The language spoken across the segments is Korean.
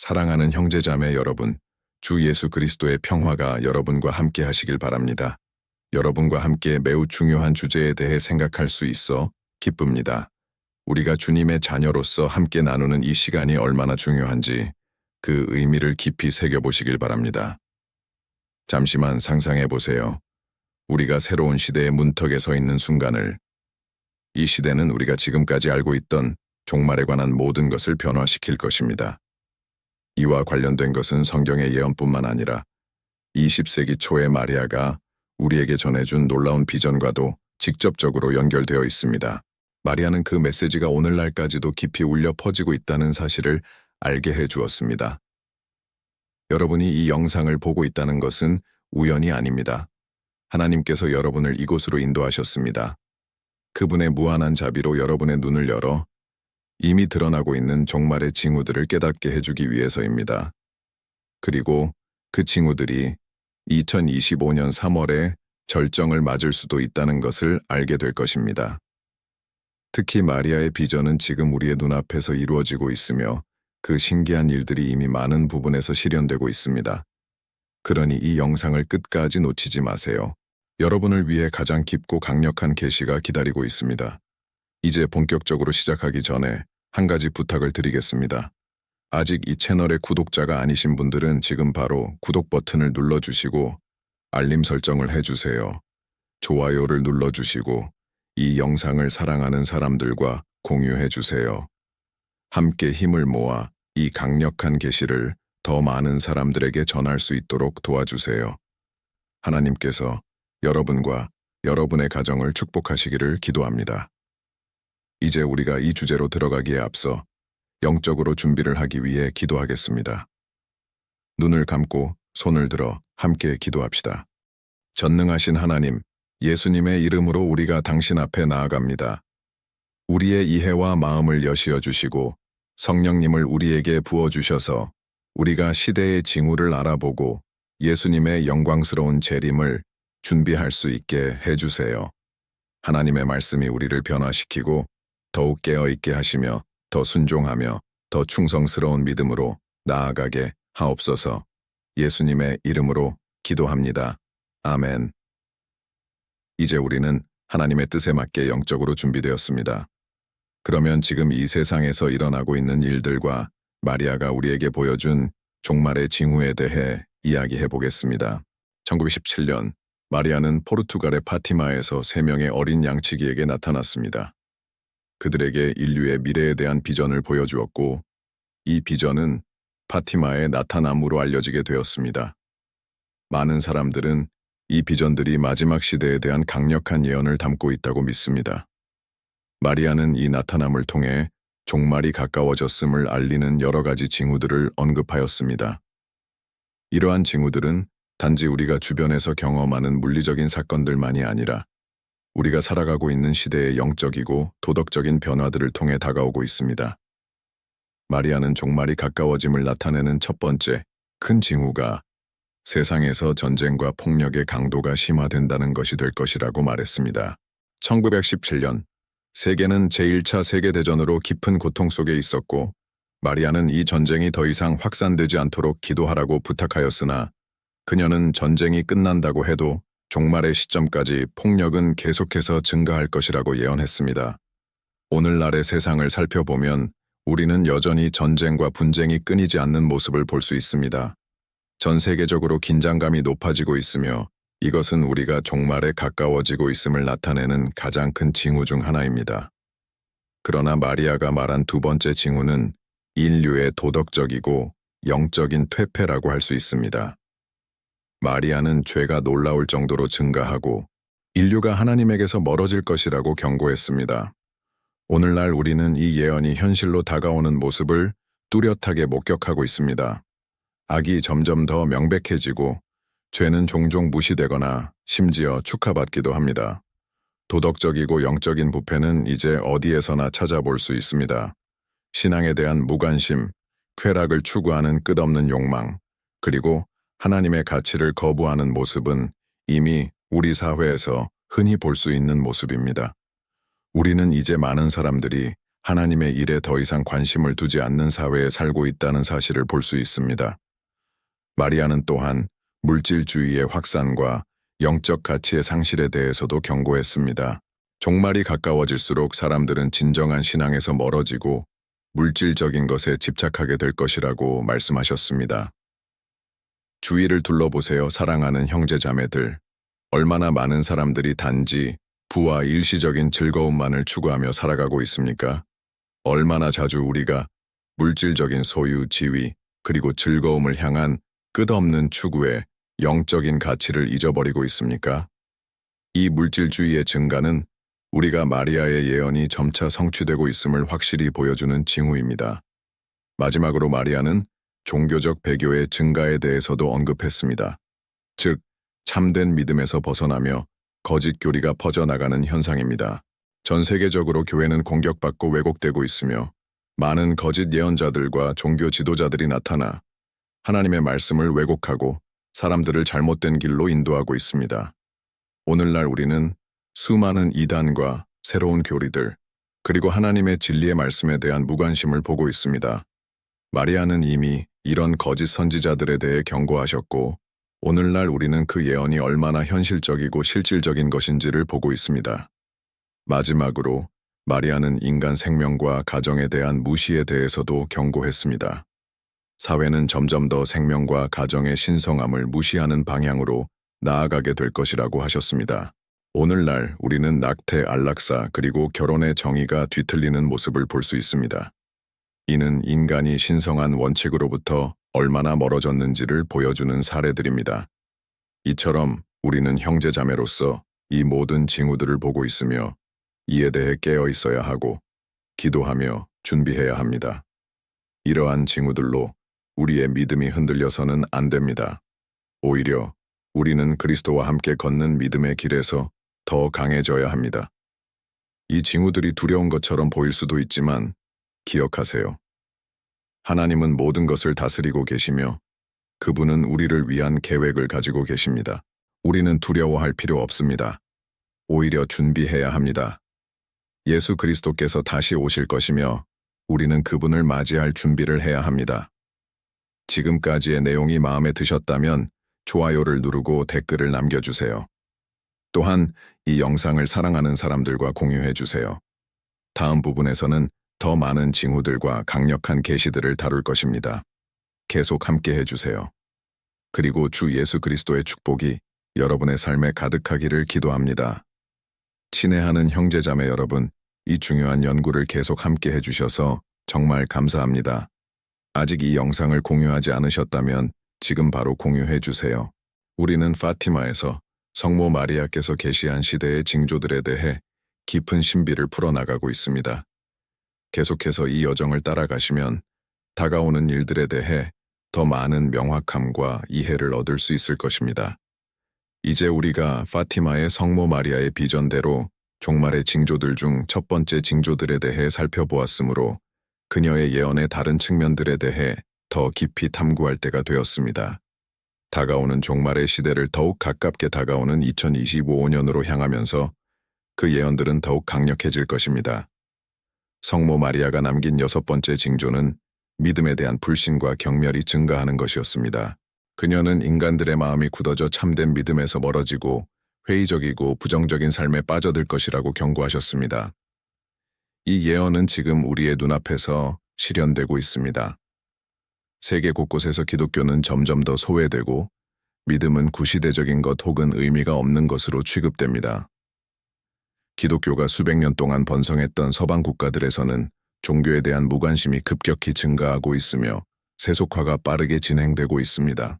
사랑하는 형제자매 여러분, 주 예수 그리스도의 평화가 여러분과 함께 하시길 바랍니다. 여러분과 함께 매우 중요한 주제에 대해 생각할 수 있어 기쁩니다. 우리가 주님의 자녀로서 함께 나누는 이 시간이 얼마나 중요한지 그 의미를 깊이 새겨보시길 바랍니다. 잠시만 상상해 보세요. 우리가 새로운 시대의 문턱에 서 있는 순간을, 이 시대는 우리가 지금까지 알고 있던 종말에 관한 모든 것을 변화시킬 것입니다. 이와 관련된 것은 성경의 예언뿐만 아니라 20세기 초의 마리아가 우리에게 전해준 놀라운 비전과도 직접적으로 연결되어 있습니다. 마리아는 그 메시지가 오늘날까지도 깊이 울려 퍼지고 있다는 사실을 알게 해 주었습니다. 여러분이 이 영상을 보고 있다는 것은 우연이 아닙니다. 하나님께서 여러분을 이곳으로 인도하셨습니다. 그분의 무한한 자비로 여러분의 눈을 열어 이미 드러나고 있는 종말의 징후들을 깨닫게 해주기 위해서입니다. 그리고 그 징후들이 2025년 3월에 절정을 맞을 수도 있다는 것을 알게 될 것입니다. 특히 마리아의 비전은 지금 우리의 눈앞에서 이루어지고 있으며 그 신기한 일들이 이미 많은 부분에서 실현되고 있습니다. 그러니 이 영상을 끝까지 놓치지 마세요. 여러분을 위해 가장 깊고 강력한 계시가 기다리고 있습니다. 이제 본격적으로 시작하기 전에 한 가지 부탁을 드리겠습니다. 아직 이 채널의 구독자가 아니신 분들은 지금 바로 구독 버튼을 눌러주시고 알림 설정을 해주세요. 좋아요를 눌러주시고 이 영상을 사랑하는 사람들과 공유해주세요. 함께 힘을 모아 이 강력한 계시를 더 많은 사람들에게 전할 수 있도록 도와주세요. 하나님께서 여러분과 여러분의 가정을 축복하시기를 기도합니다. 이제 우리가 이 주제로 들어가기에 앞서 영적으로 준비를 하기 위해 기도하겠습니다. 눈을 감고 손을 들어 함께 기도합시다. 전능하신 하나님, 예수님의 이름으로 우리가 당신 앞에 나아갑니다. 우리의 이해와 마음을 여시어 주시고 성령님을 우리에게 부어주셔서 우리가 시대의 징후를 알아보고 예수님의 영광스러운 재림을 준비할 수 있게 해주세요. 하나님의 말씀이 우리를 변화시키고 더욱 깨어있게 하시며 더 순종하며 더 충성스러운 믿음으로 나아가게 하옵소서. 예수님의 이름으로 기도합니다. 아멘. 이제 우리는 하나님의 뜻에 맞게 영적으로 준비되었습니다. 그러면 지금 이 세상에서 일어나고 있는 일들과 마리아가 우리에게 보여준 종말의 징후에 대해 이야기해 보겠습니다. 1917년 마리아는 포르투갈의 파티마에서 3명의 어린 양치기에게 나타났습니다. 그들에게 인류의 미래에 대한 비전을 보여주었고 이 비전은 파티마의 나타남으로 알려지게 되었습니다. 많은 사람들은 이 비전들이 마지막 시대에 대한 강력한 예언을 담고 있다고 믿습니다. 마리아는 이 나타남을 통해 종말이 가까워졌음을 알리는 여러 가지 징후들을 언급하였습니다. 이러한 징후들은 단지 우리가 주변에서 경험하는 물리적인 사건들만이 아니라 우리가 살아가고 있는 시대의 영적이고 도덕적인 변화들을 통해 다가오고 있습니다. 마리아는 종말이 가까워짐을 나타내는 첫 번째 큰 징후가 세상에서 전쟁과 폭력의 강도가 심화된다는 것이 될 것이라고 말했습니다. 1917년 세계는 제1차 세계대전으로 깊은 고통 속에 있었고 마리아는 이 전쟁이 더 이상 확산되지 않도록 기도하라고 부탁하였으나 그녀는 전쟁이 끝난다고 해도 종말의 시점까지 폭력은 계속해서 증가할 것이라고 예언했습니다. 오늘날의 세상을 살펴보면 우리는 여전히 전쟁과 분쟁이 끊이지 않는 모습을 볼 수 있습니다. 전 세계적으로 긴장감이 높아지고 있으며 이것은 우리가 종말에 가까워지고 있음을 나타내는 가장 큰 징후 중 하나입니다. 그러나 마리아가 말한 두 번째 징후는 인류의 도덕적이고 영적인 퇴폐라고 할 수 있습니다. 마리아는 죄가 놀라울 정도로 증가하고 인류가 하나님에게서 멀어질 것이라고 경고했습니다. 오늘날 우리는 이 예언이 현실로 다가오는 모습을 뚜렷하게 목격하고 있습니다. 악이 점점 더 명백해지고 죄는 종종 무시되거나 심지어 축하받기도 합니다. 도덕적이고 영적인 부패는 이제 어디에서나 찾아볼 수 있습니다. 신앙에 대한 무관심, 쾌락을 추구하는 끝없는 욕망, 그리고 하나님의 가치를 거부하는 모습은 이미 우리 사회에서 흔히 볼 수 있는 모습입니다. 우리는 이제 많은 사람들이 하나님의 일에 더 이상 관심을 두지 않는 사회에 살고 있다는 사실을 볼 수 있습니다. 마리아는 또한 물질주의의 확산과 영적 가치의 상실에 대해서도 경고했습니다. 종말이 가까워질수록 사람들은 진정한 신앙에서 멀어지고 물질적인 것에 집착하게 될 것이라고 말씀하셨습니다. 주위를 둘러보세요, 사랑하는 형제자매들. 얼마나 많은 사람들이 단지 부와 일시적인 즐거움만을 추구하며 살아가고 있습니까? 얼마나 자주 우리가 물질적인 소유, 지위, 그리고 즐거움을 향한 끝없는 추구에 영적인 가치를 잊어버리고 있습니까? 이 물질주의의 증가는 우리가 마리아의 예언이 점차 성취되고 있음을 확실히 보여주는 징후입니다. 마지막으로 마리아는 종교적 배교의 증가에 대해서도 언급했습니다. 즉, 참된 믿음에서 벗어나며 거짓 교리가 퍼져나가는 현상입니다. 전 세계적으로 교회는 공격받고 왜곡되고 있으며 많은 거짓 예언자들과 종교 지도자들이 나타나 하나님의 말씀을 왜곡하고 사람들을 잘못된 길로 인도하고 있습니다. 오늘날 우리는 수많은 이단과 새로운 교리들, 그리고 하나님의 진리의 말씀에 대한 무관심을 보고 있습니다. 마리아는 이미 이런 거짓 선지자들에 대해 경고하셨고, 오늘날 우리는 그 예언이 얼마나 현실적이고 실질적인 것인지를 보고 있습니다. 마지막으로 마리아는 인간 생명과 가정에 대한 무시에 대해서도 경고했습니다. 사회는 점점 더 생명과 가정의 신성함을 무시하는 방향으로 나아가게 될 것이라고 하셨습니다. 오늘날 우리는 낙태, 안락사, 그리고 결혼의 정의가 뒤틀리는 모습을 볼 수 있습니다. 이는 인간이 신성한 원칙으로부터 얼마나 멀어졌는지를 보여주는 사례들입니다. 이처럼 우리는 형제자매로서 이 모든 징후들을 보고 있으며 이에 대해 깨어 있어야 하고 기도하며 준비해야 합니다. 이러한 징후들로 우리의 믿음이 흔들려서는 안 됩니다. 오히려 우리는 그리스도와 함께 걷는 믿음의 길에서 더 강해져야 합니다. 이 징후들이 두려운 것처럼 보일 수도 있지만 기억하세요. 하나님은 모든 것을 다스리고 계시며 그분은 우리를 위한 계획을 가지고 계십니다. 우리는 두려워할 필요 없습니다. 오히려 준비해야 합니다. 예수 그리스도께서 다시 오실 것이며 우리는 그분을 맞이할 준비를 해야 합니다. 지금까지의 내용이 마음에 드셨다면 좋아요를 누르고 댓글을 남겨주세요. 또한 이 영상을 사랑하는 사람들과 공유해주세요. 다음 부분에서는 더 많은 징후들과 강력한 계시들을 다룰 것입니다. 계속 함께 해주세요. 그리고 주 예수 그리스도의 축복이 여러분의 삶에 가득하기를 기도합니다. 친애하는 형제자매 여러분, 이 중요한 연구를 계속 함께 해주셔서 정말 감사합니다. 아직 이 영상을 공유하지 않으셨다면 지금 바로 공유해주세요. 우리는 파티마에서 성모 마리아께서 계시한 시대의 징조들에 대해 깊은 신비를 풀어나가고 있습니다. 계속해서 이 여정을 따라가시면 다가오는 일들에 대해 더 많은 명확함과 이해를 얻을 수 있을 것입니다. 이제 우리가 파티마의 성모 마리아의 비전대로 종말의 징조들 중 첫 번째 징조들에 대해 살펴보았으므로 그녀의 예언의 다른 측면들에 대해 더 깊이 탐구할 때가 되었습니다. 다가오는 종말의 시대를 더욱 가깝게 다가오는 2025년으로 향하면서 그 예언들은 더욱 강력해질 것입니다. 성모 마리아가 남긴 여섯 번째 징조는 믿음에 대한 불신과 경멸이 증가하는 것이었습니다. 그녀는 인간들의 마음이 굳어져 참된 믿음에서 멀어지고 회의적이고 부정적인 삶에 빠져들 것이라고 경고하셨습니다. 이 예언은 지금 우리의 눈앞에서 실현되고 있습니다. 세계 곳곳에서 기독교는 점점 더 소외되고 믿음은 구시대적인 것 혹은 의미가 없는 것으로 취급됩니다. 기독교가 수백 년 동안 번성했던 서방 국가들에서는 종교에 대한 무관심이 급격히 증가하고 있으며 세속화가 빠르게 진행되고 있습니다.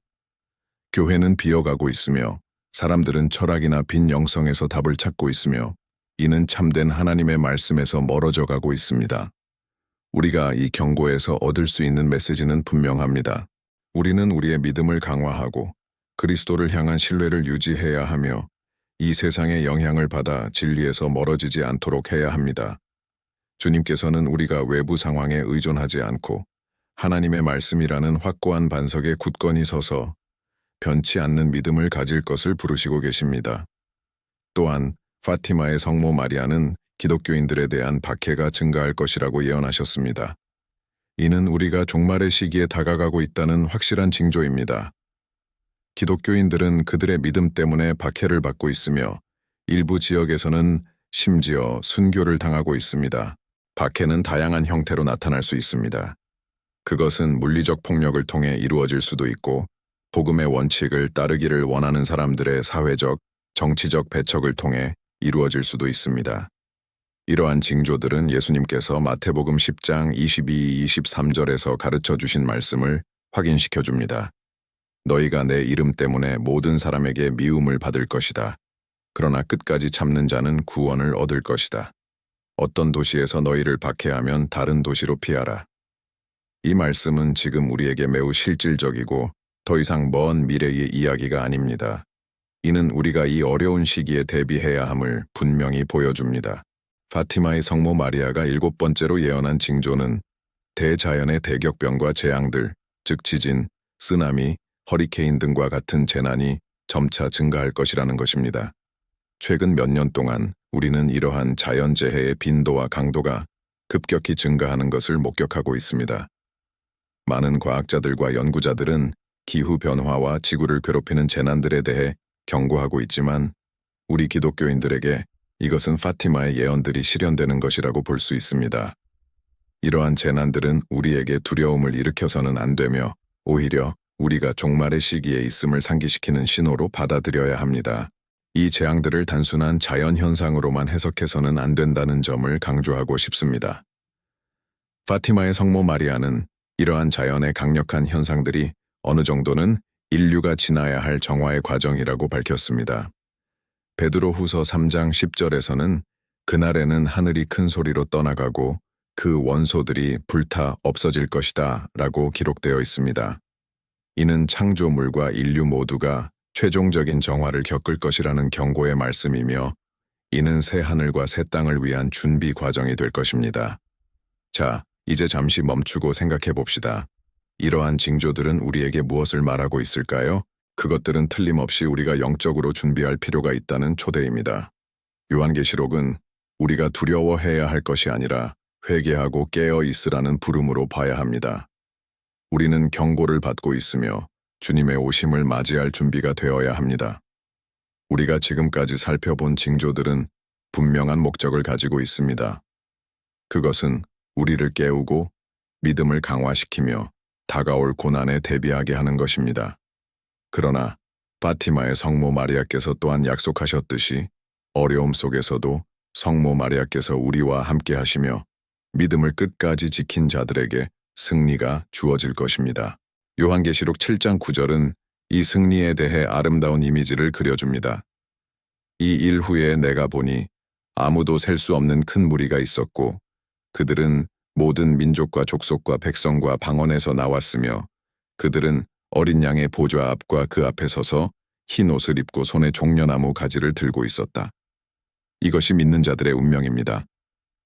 교회는 비어가고 있으며 사람들은 철학이나 빈 영성에서 답을 찾고 있으며 이는 참된 하나님의 말씀에서 멀어져 가고 있습니다. 우리가 이 경고에서 얻을 수 있는 메시지는 분명합니다. 우리는 우리의 믿음을 강화하고 그리스도를 향한 신뢰를 유지해야 하며 이 세상의 영향을 받아 진리에서 멀어지지 않도록 해야 합니다. 주님께서는 우리가 외부 상황에 의존하지 않고 하나님의 말씀이라는 확고한 반석에 굳건히 서서 변치 않는 믿음을 가질 것을 부르시고 계십니다. 또한 파티마의 성모 마리아는 기독교인들에 대한 박해가 증가할 것이라고 예언하셨습니다. 이는 우리가 종말의 시기에 다가가고 있다는 확실한 징조입니다. 기독교인들은 그들의 믿음 때문에 박해를 받고 있으며 일부 지역에서는 심지어 순교를 당하고 있습니다. 박해는 다양한 형태로 나타날 수 있습니다. 그것은 물리적 폭력을 통해 이루어질 수도 있고 복음의 원칙을 따르기를 원하는 사람들의 사회적, 정치적 배척을 통해 이루어질 수도 있습니다. 이러한 징조들은 예수님께서 마태복음 10장 22-23절에서 가르쳐 주신 말씀을 확인시켜 줍니다. 너희가 내 이름 때문에 모든 사람에게 미움을 받을 것이다. 그러나 끝까지 참는 자는 구원을 얻을 것이다. 어떤 도시에서 너희를 박해하면 다른 도시로 피하라. 이 말씀은 지금 우리에게 매우 실질적이고 더 이상 먼 미래의 이야기가 아닙니다. 이는 우리가 이 어려운 시기에 대비해야 함을 분명히 보여줍니다. 파티마의 성모 마리아가 7번째로 예언한 징조는 대자연의 대격변과 재앙들, 즉 지진, 쓰나미, 허리케인 등과 같은 재난이 점차 증가할 것이라는 것입니다. 최근 몇 년 동안 우리는 이러한 자연재해의 빈도와 강도가 급격히 증가하는 것을 목격하고 있습니다. 많은 과학자들과 연구자들은 기후변화와 지구를 괴롭히는 재난들에 대해 경고하고 있지만 우리 기독교인들에게 이것은 파티마의 예언들이 실현되는 것이라고 볼 수 있습니다. 이러한 재난들은 우리에게 두려움을 일으켜서는 안 되며 오히려 우리가 종말의 시기에 있음을 상기시키는 신호로 받아들여야 합니다. 이 재앙들을 단순한 자연현상으로만 해석해서는 안 된다는 점을 강조하고 싶습니다. 파티마의 성모 마리아는 이러한 자연의 강력한 현상들이 어느 정도는 인류가 지나야 할 정화의 과정이라고 밝혔습니다. 베드로후서 3장 10절에서는 그날에는 하늘이 큰 소리로 떠나가고 그 원소들이 불타 없어질 것이다 라고 기록되어 있습니다. 이는 창조물과 인류 모두가 최종적인 정화를 겪을 것이라는 경고의 말씀이며 이는 새 하늘과 새 땅을 위한 준비 과정이 될 것입니다. 자, 이제 잠시 멈추고 생각해 봅시다. 이러한 징조들은 우리에게 무엇을 말하고 있을까요? 그것들은 틀림없이 우리가 영적으로 준비할 필요가 있다는 초대입니다. 요한계시록은 우리가 두려워해야 할 것이 아니라 회개하고 깨어 있으라는 부름으로 봐야 합니다. 우리는 경고를 받고 있으며 주님의 오심을 맞이할 준비가 되어야 합니다. 우리가 지금까지 살펴본 징조들은 분명한 목적을 가지고 있습니다. 그것은 우리를 깨우고 믿음을 강화시키며 다가올 고난에 대비하게 하는 것입니다. 그러나 파티마의 성모 마리아께서 또한 약속하셨듯이 어려움 속에서도 성모 마리아께서 우리와 함께 하시며 믿음을 끝까지 지킨 자들에게 승리가 주어질 것입니다. 요한계시록 7장 9절은 이 승리에 대해 아름다운 이미지를 그려줍니다. 이 일 후에 내가 보니 아무도 셀 수 없는 큰 무리가 있었고 그들은 모든 민족과 족속과 백성과 방언에서 나왔으며 그들은 어린 양의 보좌 앞과 그 앞에 서서 흰 옷을 입고 손에 종려나무 가지를 들고 있었다. 이것이 믿는 자들의 운명입니다.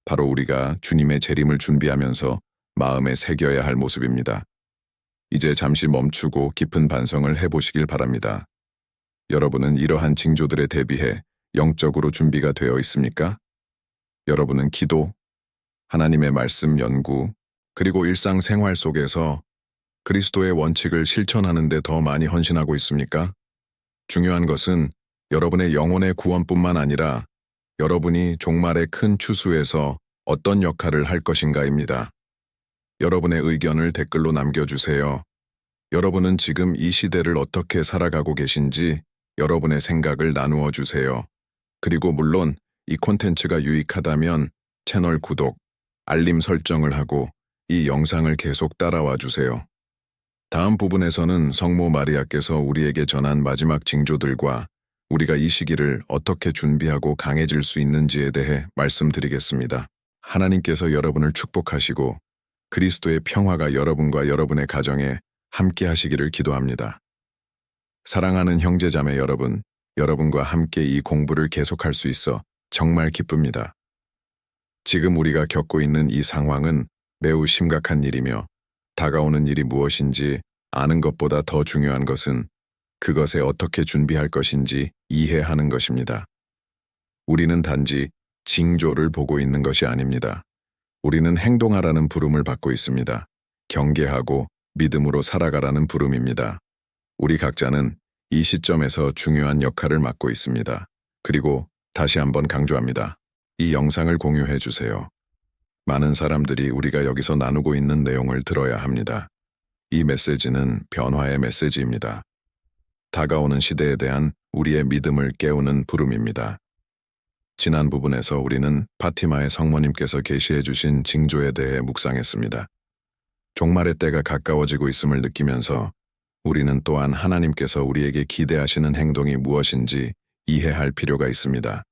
바로 우리가 주님의 재림을 준비하면서 마음에 새겨야 할 모습입니다. 이제 잠시 멈추고 깊은 반성을 해보시길 바랍니다. 여러분은 이러한 징조들에 대비해 영적으로 준비가 되어 있습니까? 여러분은 기도, 하나님의 말씀 연구, 그리고 일상생활 속에서 그리스도의 원칙을 실천하는 데 더 많이 헌신하고 있습니까? 중요한 것은 여러분의 영혼의 구원뿐만 아니라 여러분이 종말의 큰 추수에서 어떤 역할을 할 것인가입니다. 여러분의 의견을 댓글로 남겨주세요. 여러분은 지금 이 시대를 어떻게 살아가고 계신지 여러분의 생각을 나누어 주세요. 그리고 물론 이 콘텐츠가 유익하다면 채널 구독, 알림 설정을 하고 이 영상을 계속 따라와 주세요. 다음 부분에서는 성모 마리아께서 우리에게 전한 마지막 징조들과 우리가 이 시기를 어떻게 준비하고 강해질 수 있는지에 대해 말씀드리겠습니다. 하나님께서 여러분을 축복하시고 그리스도의 평화가 여러분과 여러분의 가정에 함께 하시기를 기도합니다. 사랑하는 형제자매 여러분, 여러분과 함께 이 공부를 계속할 수 있어 정말 기쁩니다. 지금 우리가 겪고 있는 이 상황은 매우 심각한 일이며 다가오는 일이 무엇인지 아는 것보다 더 중요한 것은 그것에 어떻게 준비할 것인지 이해하는 것입니다. 우리는 단지 징조를 보고 있는 것이 아닙니다. 우리는 행동하라는 부름을 받고 있습니다. 경계하고 믿음으로 살아가라는 부름입니다. 우리 각자는 이 시점에서 중요한 역할을 맡고 있습니다. 그리고 다시 한번 강조합니다. 이 영상을 공유해 주세요. 많은 사람들이 우리가 여기서 나누고 있는 내용을 들어야 합니다. 이 메시지는 변화의 메시지입니다. 다가오는 시대에 대한 우리의 믿음을 깨우는 부름입니다. 지난 부분에서 우리는 파티마의 성모님께서 계시해 주신 징조에 대해 묵상했습니다. 종말의 때가 가까워지고 있음을 느끼면서 우리는 또한 하나님께서 우리에게 기대하시는 행동이 무엇인지 이해할 필요가 있습니다.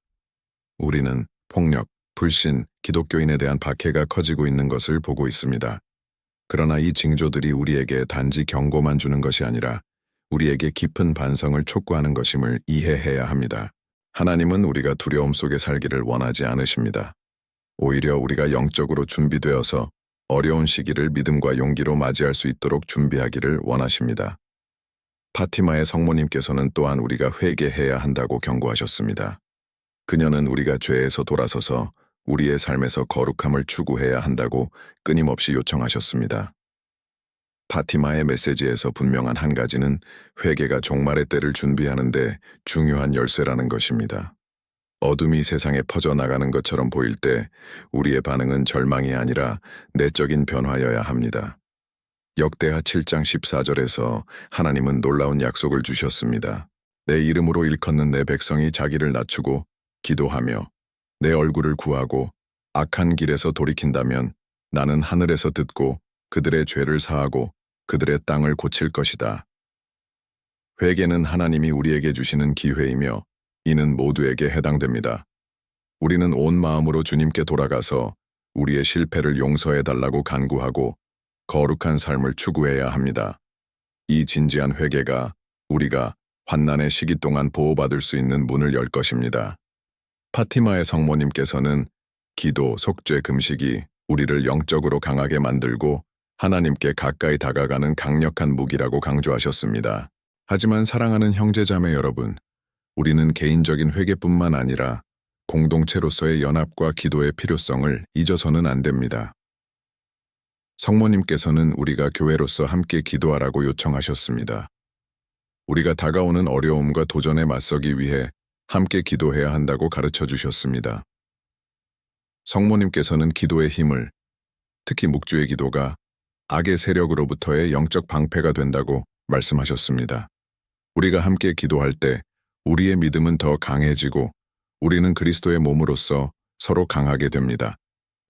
우리는 폭력, 불신, 기독교인에 대한 박해가 커지고 있는 것을 보고 있습니다. 그러나 이 징조들이 우리에게 단지 경고만 주는 것이 아니라 우리에게 깊은 반성을 촉구하는 것임을 이해해야 합니다. 하나님은 우리가 두려움 속에 살기를 원하지 않으십니다. 오히려 우리가 영적으로 준비되어서 어려운 시기를 믿음과 용기로 맞이할 수 있도록 준비하기를 원하십니다. 파티마의 성모님께서는 또한 우리가 회개해야 한다고 경고하셨습니다. 그녀는 우리가 죄에서 돌아서서 우리의 삶에서 거룩함을 추구해야 한다고 끊임없이 요청하셨습니다. 파티마의 메시지에서 분명한 한 가지는 회개가 종말의 때를 준비하는 데 중요한 열쇠라는 것입니다. 어둠이 세상에 퍼져나가는 것처럼 보일 때 우리의 반응은 절망이 아니라 내적인 변화여야 합니다. 역대하 7장 14절에서 하나님은 놀라운 약속을 주셨습니다. 내 이름으로 일컫는 내 백성이 자기를 낮추고 기도하며 내 얼굴을 구하고 악한 길에서 돌이킨다면 나는 하늘에서 듣고 그들의 죄를 사하고 그들의 땅을 고칠 것이다. 회개는 하나님이 우리에게 주시는 기회이며 이는 모두에게 해당됩니다. 우리는 온 마음으로 주님께 돌아가서 우리의 실패를 용서해달라고 간구하고 거룩한 삶을 추구해야 합니다. 이 진지한 회개가 우리가 환난의 시기 동안 보호받을 수 있는 문을 열 것입니다. 파티마의 성모님께서는 기도, 속죄, 금식이 우리를 영적으로 강하게 만들고 하나님께 가까이 다가가는 강력한 무기라고 강조하셨습니다. 하지만 사랑하는 형제자매 여러분, 우리는 개인적인 회개뿐만 아니라 공동체로서의 연합과 기도의 필요성을 잊어서는 안 됩니다. 성모님께서는 우리가 교회로서 함께 기도하라고 요청하셨습니다. 우리가 다가오는 어려움과 도전에 맞서기 위해 함께 기도해야 한다고 가르쳐 주셨습니다. 성모님께서는 기도의 힘을, 특히 묵주의 기도가 악의 세력으로부터의 영적 방패가 된다고 말씀하셨습니다. 우리가 함께 기도할 때 우리의 믿음은 더 강해지고 우리는 그리스도의 몸으로서 서로 강하게 됩니다.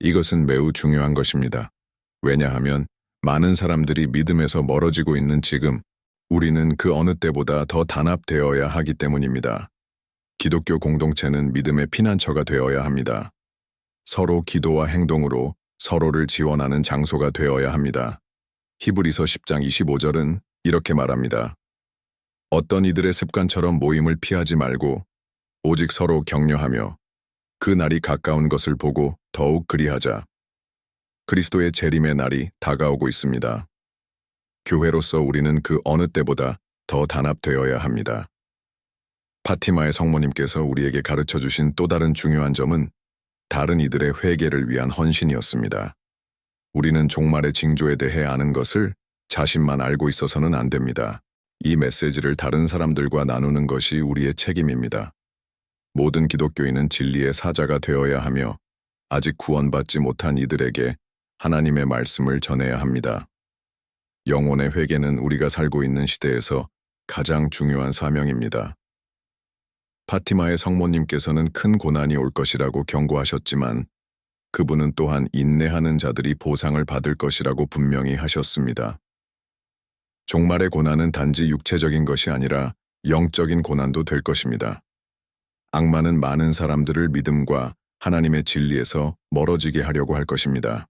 이것은 매우 중요한 것입니다. 왜냐하면 많은 사람들이 믿음에서 멀어지고 있는 지금 우리는 그 어느 때보다 더 단합되어야 하기 때문입니다. 기독교 공동체는 믿음의 피난처가 되어야 합니다. 서로 기도와 행동으로 서로를 지원하는 장소가 되어야 합니다. 히브리서 10장 25절은 이렇게 말합니다. 어떤 이들의 습관처럼 모임을 피하지 말고 오직 서로 격려하며 그 날이 가까운 것을 보고 더욱 그리하자. 그리스도의 재림의 날이 다가오고 있습니다. 교회로서 우리는 그 어느 때보다 더 단합되어야 합니다. 파티마의 성모님께서 우리에게 가르쳐 주신 또 다른 중요한 점은 다른 이들의 회개를 위한 헌신이었습니다. 우리는 종말의 징조에 대해 아는 것을 자신만 알고 있어서는 안 됩니다. 이 메시지를 다른 사람들과 나누는 것이 우리의 책임입니다. 모든 기독교인은 진리의 사자가 되어야 하며 아직 구원받지 못한 이들에게 하나님의 말씀을 전해야 합니다. 영혼의 회개는 우리가 살고 있는 시대에서 가장 중요한 사명입니다. 파티마의 성모님께서는 큰 고난이 올 것이라고 경고하셨지만 그분은 또한 인내하는 자들이 보상을 받을 것이라고 분명히 하셨습니다. 종말의 고난은 단지 육체적인 것이 아니라 영적인 고난도 될 것입니다. 악마는 많은 사람들을 믿음과 하나님의 진리에서 멀어지게 하려고 할 것입니다.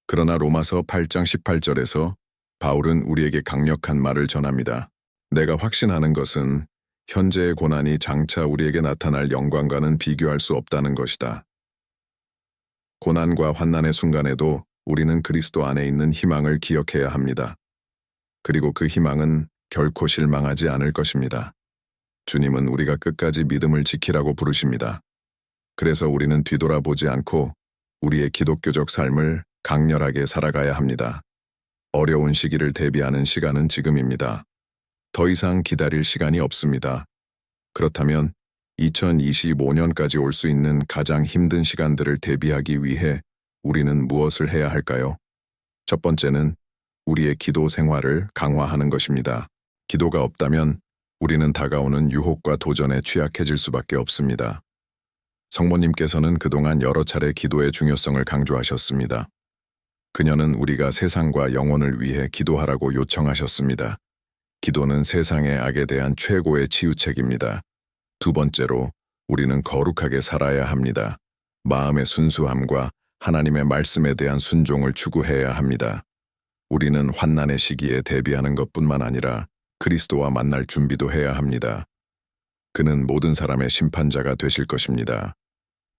그러나 로마서 8장 18절에서 바울은 우리에게 강력한 말을 전합니다. 내가 확신하는 것은 현재의 고난이 장차 우리에게 나타날 영광과는 비교할 수 없다는 것이다. 고난과 환난의 순간에도 우리는 그리스도 안에 있는 희망을 기억해야 합니다. 그리고 그 희망은 결코 실망하지 않을 것입니다. 주님은 우리가 끝까지 믿음을 지키라고 부르십니다. 그래서 우리는 뒤돌아보지 않고 우리의 기독교적 삶을 강렬하게 살아가야 합니다. 어려운 시기를 대비하는 시간은 지금입니다. 더 이상 기다릴 시간이 없습니다. 그렇다면 2025년까지 올 수 있는 가장 힘든 시간들을 대비하기 위해 우리는 무엇을 해야 할까요? 첫 번째는 우리의 기도 생활을 강화하는 것입니다. 기도가 없다면 우리는 다가오는 유혹과 도전에 취약해질 수밖에 없습니다. 성모님께서는 그동안 여러 차례 기도의 중요성을 강조하셨습니다. 그녀는 우리가 세상과 영혼을 위해 기도하라고 요청하셨습니다. 기도는 세상의 악에 대한 최고의 치유책입니다. 두 번째로 우리는 거룩하게 살아야 합니다. 마음의 순수함과 하나님의 말씀에 대한 순종을 추구해야 합니다. 우리는 환난의 시기에 대비하는 것뿐만 아니라 그리스도와 만날 준비도 해야 합니다. 그는 모든 사람의 심판자가 되실 것입니다.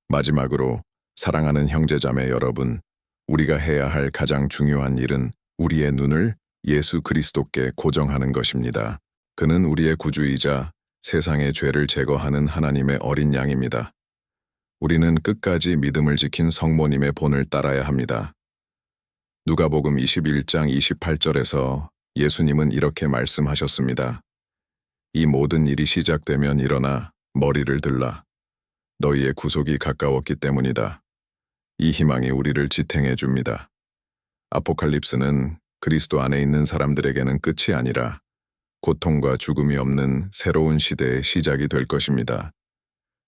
마지막으로 사랑하는 형제자매 여러분, 우리가 해야 할 가장 중요한 일은 우리의 눈을 예수 그리스도께 고정하는 것입니다. 그는 우리의 구주이자 세상의 죄를 제거하는 하나님의 어린 양입니다. 우리는 끝까지 믿음을 지킨 성모님의 본을 따라야 합니다. 누가복음 21장 28절에서 예수님은 이렇게 말씀하셨습니다. 이 모든 일이 시작되면 일어나 머리를 들라. 너희의 구속이 가까웠기 때문이다. 이 희망이 우리를 지탱해 줍니다. 아포칼립스는 그리스도 안에 있는 사람들에게는 끝이 아니라 고통과 죽음이 없는 새로운 시대의 시작이 될 것입니다.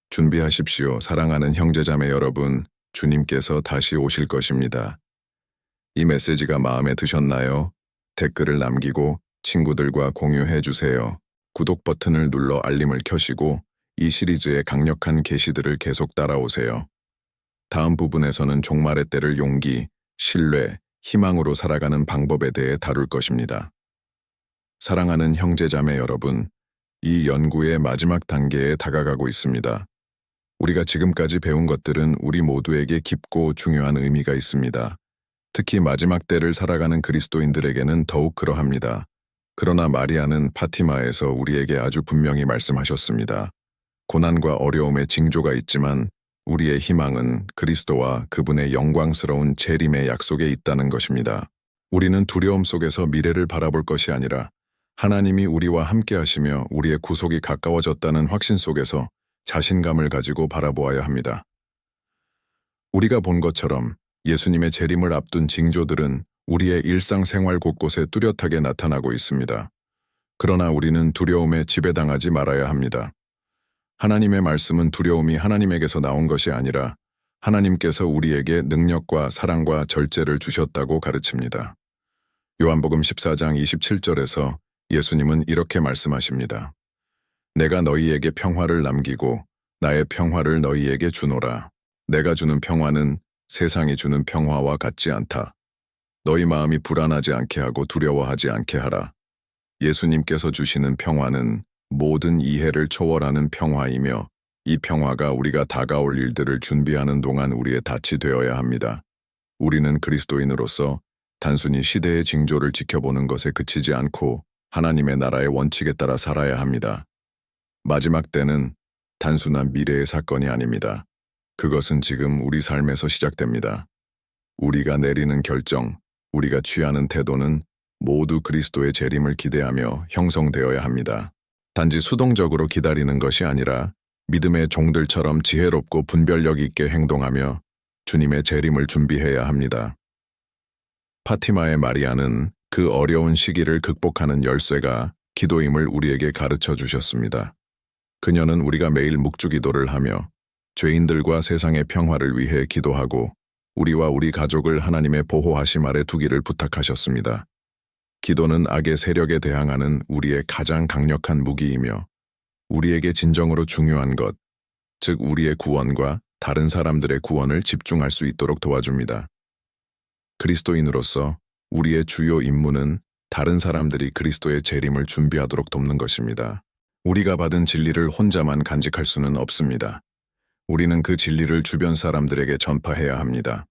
준비하십시오. 사랑하는 형제자매 여러분, 주님께서 다시 오실 것입니다. 이 메시지가 마음에 드셨나요? 댓글을 남기고 친구들과 공유해 주세요. 구독 버튼을 눌러 알림을 켜시고 이 시리즈의 강력한 계시들을 계속 따라오세요. 다음 부분에서는 종말의 때를 용기, 신뢰, 희망으로 살아가는 방법에 대해 다룰 것입니다. 사랑하는 형제자매 여러분, 이 연구의 마지막 단계에 다가가고 있습니다. 우리가 지금까지 배운 것들은 우리 모두에게 깊고 중요한 의미가 있습니다. 특히 마지막 때를 살아가는 그리스도인들에게는 더욱 그러합니다. 그러나 마리아는 파티마에서 우리에게 아주 분명히 말씀하셨습니다. 고난과 어려움의 징조가 있지만 우리의 희망은 그리스도와 그분의 영광스러운 재림의 약속에 있다는 것입니다. 우리는 두려움 속에서 미래를 바라볼 것이 아니라 하나님이 우리와 함께 하시며 우리의 구속이 가까워졌다는 확신 속에서 자신감을 가지고 바라보아야 합니다. 우리가 본 것처럼 예수님의 재림을 앞둔 징조들은 우리의 일상생활 곳곳에 뚜렷하게 나타나고 있습니다. 그러나 우리는 두려움에 지배당하지 말아야 합니다. 하나님의 말씀은 두려움이 하나님에게서 나온 것이 아니라 하나님께서 우리에게 능력과 사랑과 절제를 주셨다고 가르칩니다. 요한복음 14장 27절에서 예수님은 이렇게 말씀하십니다. 내가 너희에게 평화를 남기고 나의 평화를 너희에게 주노라. 내가 주는 평화는 세상이 주는 평화와 같지 않다. 너희 마음이 불안하지 않게 하고 두려워하지 않게 하라. 예수님께서 주시는 평화는 모든 이해를 초월하는 평화이며 이 평화가 우리가 다가올 일들을 준비하는 동안 우리의 닻이 되어야 합니다. 우리는 그리스도인으로서 단순히 시대의 징조를 지켜보는 것에 그치지 않고 하나님의 나라의 원칙에 따라 살아야 합니다. 마지막 때는 단순한 미래의 사건이 아닙니다. 그것은 지금 우리 삶에서 시작됩니다. 우리가 내리는 결정, 우리가 취하는 태도는 모두 그리스도의 재림을 기대하며 형성되어야 합니다. 단지 수동적으로 기다리는 것이 아니라 믿음의 종들처럼 지혜롭고 분별력 있게 행동하며 주님의 재림을 준비해야 합니다. 파티마의 마리아는 그 어려운 시기를 극복하는 열쇠가 기도임을 우리에게 가르쳐 주셨습니다. 그녀는 우리가 매일 묵주기도를 하며 죄인들과 세상의 평화를 위해 기도하고 우리와 우리 가족을 하나님의 보호하심 아래 두기를 부탁하셨습니다. 기도는 악의 세력에 대항하는 우리의 가장 강력한 무기이며 우리에게 진정으로 중요한 것, 즉 우리의 구원과 다른 사람들의 구원을 집중할 수 있도록 도와줍니다. 그리스도인으로서 우리의 주요 임무는 다른 사람들이 그리스도의 재림을 준비하도록 돕는 것입니다. 우리가 받은 진리를 혼자만 간직할 수는 없습니다. 우리는 그 진리를 주변 사람들에게 전파해야 합니다.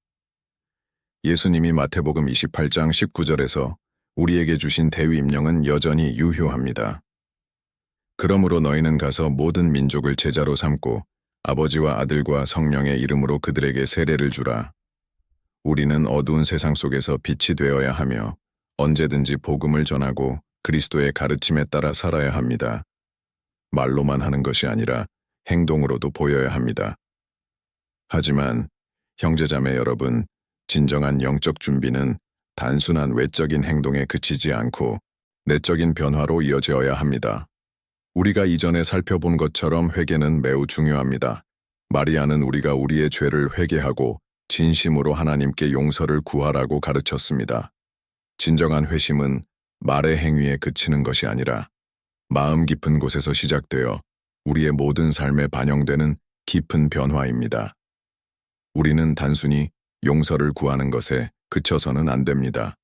예수님이 마태복음 28장 19절에서 우리에게 주신 대위임령은 여전히 유효합니다. 그러므로 너희는 가서 모든 민족을 제자로 삼고 아버지와 아들과 성령의 이름으로 그들에게 세례를 주라. 우리는 어두운 세상 속에서 빛이 되어야 하며 언제든지 복음을 전하고 그리스도의 가르침에 따라 살아야 합니다. 말로만 하는 것이 아니라 행동으로도 보여야 합니다. 하지만 형제자매 여러분, 진정한 영적 준비는 단순한 외적인 행동에 그치지 않고 내적인 변화로 이어져야 합니다. 우리가 이전에 살펴본 것처럼 회개는 매우 중요합니다. 마리아는 우리가 우리의 죄를 회개하고 진심으로 하나님께 용서를 구하라고 가르쳤습니다. 진정한 회심은 말의 행위에 그치는 것이 아니라 마음 깊은 곳에서 시작되어 우리의 모든 삶에 반영되는 깊은 변화입니다. 우리는 단순히 용서를 구하는 것에 그쳐서는 안 됩니다.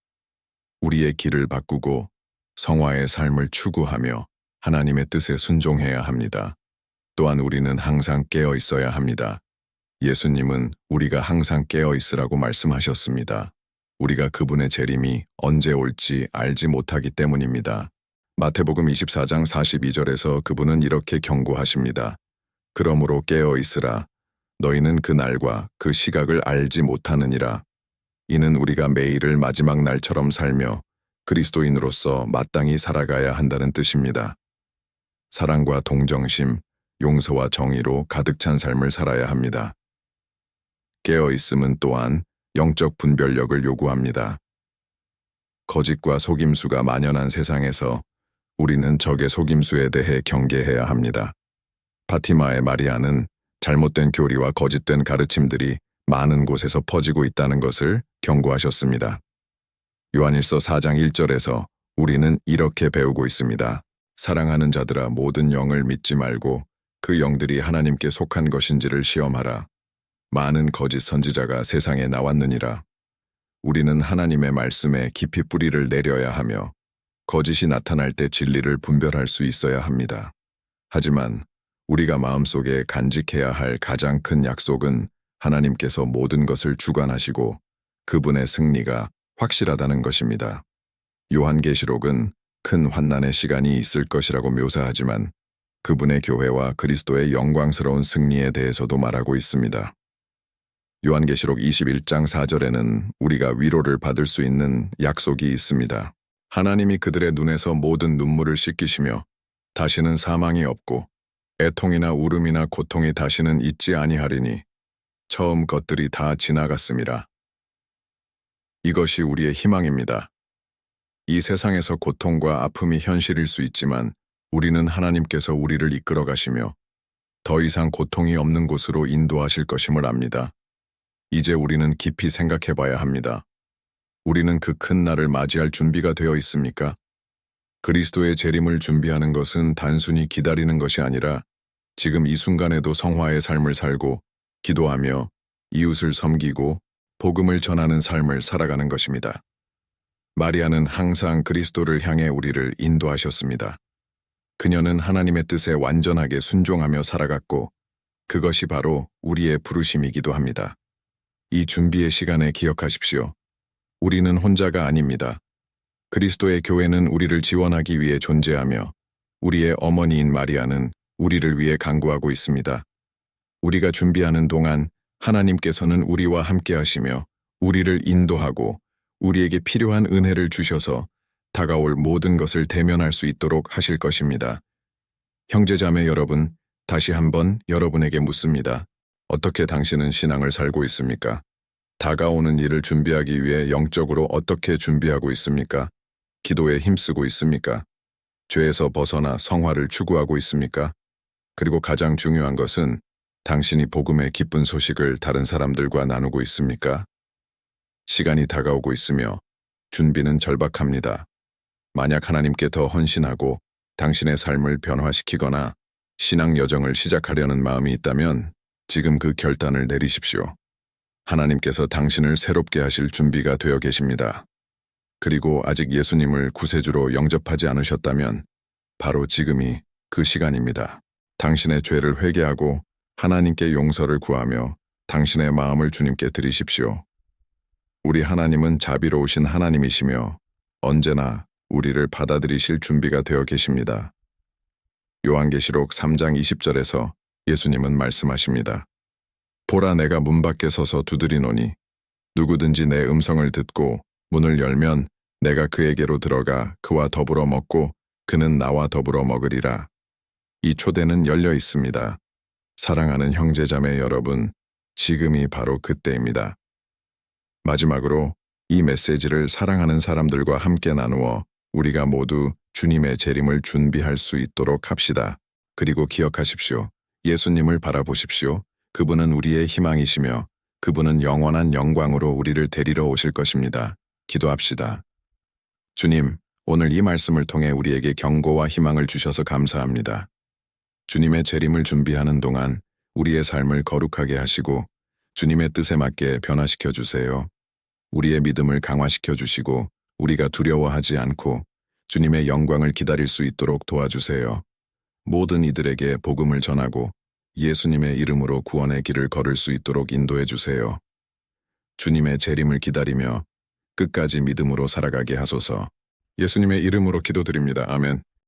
우리의 길을 바꾸고 성화의 삶을 추구하며 하나님의 뜻에 순종해야 합니다. 또한 우리는 항상 깨어 있어야 합니다. 예수님은 우리가 항상 깨어 있으라고 말씀하셨습니다. 우리가 그분의 재림이 언제 올지 알지 못하기 때문입니다. 마태복음 24장 42절에서 그분은 이렇게 경고하십니다. 그러므로 깨어 있으라. 너희는 그 날과 그 시각을 알지 못하느니라. 이는 우리가 매일을 마지막 날처럼 살며 그리스도인으로서 마땅히 살아가야 한다는 뜻입니다. 사랑과 동정심, 용서와 정의로 가득 찬 삶을 살아야 합니다. 깨어있음은 또한 영적 분별력을 요구합니다. 거짓과 속임수가 만연한 세상에서 우리는 적의 속임수에 대해 경계해야 합니다. 파티마의 마리아는 잘못된 교리와 거짓된 가르침들이 많은 곳에서 퍼지고 있다는 것을 경고하셨습니다. 요한일서 4장 1절에서 우리는 이렇게 배우고 있습니다. 사랑하는 자들아, 모든 영을 믿지 말고 그 영들이 하나님께 속한 것인지를 시험하라. 많은 거짓 선지자가 세상에 나왔느니라. 우리는 하나님의 말씀에 깊이 뿌리를 내려야 하며 거짓이 나타날 때 진리를 분별할 수 있어야 합니다. 하지만 우리가 마음속에 간직해야 할 가장 큰 약속은 하나님께서 모든 것을 주관하시고 그분의 승리가 확실하다는 것입니다. 요한계시록은 큰 환난의 시간이 있을 것이라고 묘사하지만 그분의 교회와 그리스도의 영광스러운 승리에 대해서도 말하고 있습니다. 요한계시록 21장 4절에는 우리가 위로를 받을 수 있는 약속이 있습니다. 하나님이 그들의 눈에서 모든 눈물을 씻기시며 다시는 사망이 없고 애통이나 울음이나 고통이 다시는 있지 아니하리니 처음 것들이 다 지나갔음이라. 이것이 우리의 희망입니다. 이 세상에서 고통과 아픔이 현실일 수 있지만 우리는 하나님께서 우리를 이끌어 가시며 더 이상 고통이 없는 곳으로 인도하실 것임을 압니다. 이제 우리는 깊이 생각해 봐야 합니다. 우리는 그 큰 날을 맞이할 준비가 되어 있습니까? 그리스도의 재림을 준비하는 것은 단순히 기다리는 것이 아니라 지금 이 순간에도 성화의 삶을 살고 기도하며 이웃을 섬기고 복음을 전하는 삶을 살아가는 것입니다. 마리아는 항상 그리스도를 향해 우리를 인도하셨습니다. 그녀는 하나님의 뜻에 완전하게 순종하며 살아갔고 그것이 바로 우리의 부르심이기도 합니다. 이 준비의 시간에 기억하십시오. 우리는 혼자가 아닙니다. 그리스도의 교회는 우리를 지원하기 위해 존재하며 우리의 어머니인 마리아는 우리를 위해 간구하고 있습니다. 우리가 준비하는 동안 하나님께서는 우리와 함께 하시며 우리를 인도하고 우리에게 필요한 은혜를 주셔서 다가올 모든 것을 대면할 수 있도록 하실 것입니다. 형제자매 여러분, 다시 한번 여러분에게 묻습니다. 어떻게 당신은 신앙을 살고 있습니까? 다가오는 일을 준비하기 위해 영적으로 어떻게 준비하고 있습니까? 기도에 힘쓰고 있습니까? 죄에서 벗어나 성화를 추구하고 있습니까? 그리고 가장 중요한 것은 당신이 복음의 기쁜 소식을 다른 사람들과 나누고 있습니까? 시간이 다가오고 있으며 준비는 절박합니다. 만약 하나님께 더 헌신하고 당신의 삶을 변화시키거나 신앙 여정을 시작하려는 마음이 있다면 지금 그 결단을 내리십시오. 하나님께서 당신을 새롭게 하실 준비가 되어 계십니다. 그리고 아직 예수님을 구세주로 영접하지 않으셨다면 바로 지금이 그 시간입니다. 당신의 죄를 회개하고 하나님께 용서를 구하며 당신의 마음을 주님께 드리십시오. 우리 하나님은 자비로우신 하나님이시며 언제나 우리를 받아들이실 준비가 되어 계십니다. 요한계시록 3장 20절에서 예수님은 말씀하십니다. 보라, 내가 문 밖에 서서 두드리노니 누구든지 내 음성을 듣고 문을 열면 내가 그에게로 들어가 그와 더불어 먹고 그는 나와 더불어 먹으리라. 이 초대는 열려 있습니다. 사랑하는 형제자매 여러분, 지금이 바로 그때입니다. 마지막으로 이 메시지를 사랑하는 사람들과 함께 나누어 우리가 모두 주님의 재림을 준비할 수 있도록 합시다. 그리고 기억하십시오. 예수님을 바라보십시오. 그분은 우리의 희망이시며 그분은 영원한 영광으로 우리를 데리러 오실 것입니다. 기도합시다. 주님, 오늘 이 말씀을 통해 우리에게 경고와 희망을 주셔서 감사합니다. 주님의 재림을 준비하는 동안 우리의 삶을 거룩하게 하시고 주님의 뜻에 맞게 변화시켜 주세요. 우리의 믿음을 강화시켜 주시고 우리가 두려워하지 않고 주님의 영광을 기다릴 수 있도록 도와주세요. 모든 이들에게 복음을 전하고 예수님의 이름으로 구원의 길을 걸을 수 있도록 인도해 주세요. 주님의 재림을 기다리며 끝까지 믿음으로 살아가게 하소서. 예수님의 이름으로 기도드립니다. 아멘.